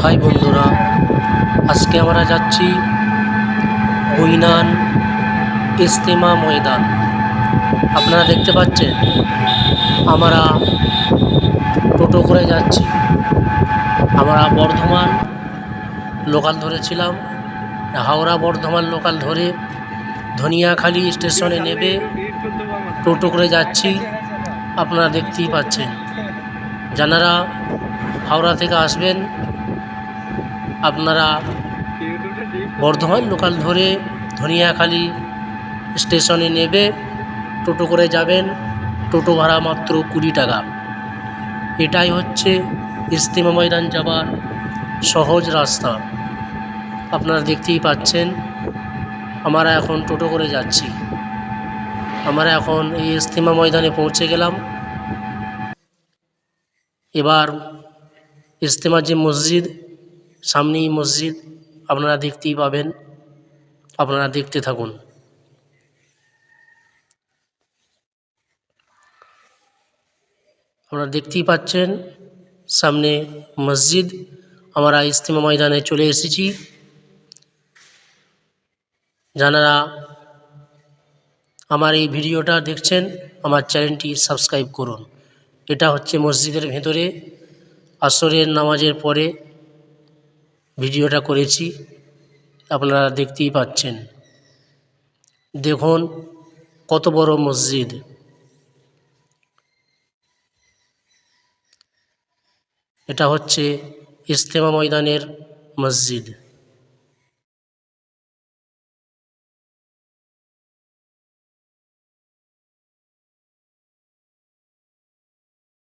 High বন্ধুরা, আজকে আমরা যাচ্ছি গুইনান ইজতেমা ময়দান। আপনারা দেখতে পাচ্ছেন আমরা টোটো করে যাচ্ছি। আমরা বর্ধমান লোকাল ধরেছিলাম, হাওড়া বর্ধমান লোকাল ধরে ধনিয়াখালি স্টেশনে নেবে টোটো করে যাচ্ছি। আপনারা দেখতেই পাচ্ছেন, যারা হাওড়া থেকে আসবেন আপনারা বর্ধমান লোকাল ধরে ধনিয়াখালি স্টেশনে নেবে টোটো করে যাবেন। টোটো ভাড়া মাত্র 20 টাকা। এটাই হচ্ছে ইজতেমা ময়দান যাবার সহজ রাস্তা। আপনারা দেখতেই পাচ্ছেন আমরা এখন টোটো করে যাচ্ছি। আমরা এখন এই ইজতেমা ময়দানে পৌঁছে গেলাম। এবার ইজতেমার যে মসজিদ, সামনেই মসজিদ, আপনারা দেখতেই পাবেন। আপনারা দেখতে থাকুন। আপনারা দেখতেই পাচ্ছেন সামনে মসজিদ। আমরা ইজতেমা ময়দানে চলে এসেছি। যারা আমার এই ভিডিওটা দেখছেন, আমার চ্যানেলটি সাবস্ক্রাইব করুন। এটা হচ্ছে মসজিদের ভেতরে আসরের নামাজের পরে ভিডিওটা করেছি, আপনারা দেখতেই পাচ্ছেন। দেখুন কত বড় মসজিদ। এটা হচ্ছে ইজতেমা ময়দানের মসজিদ।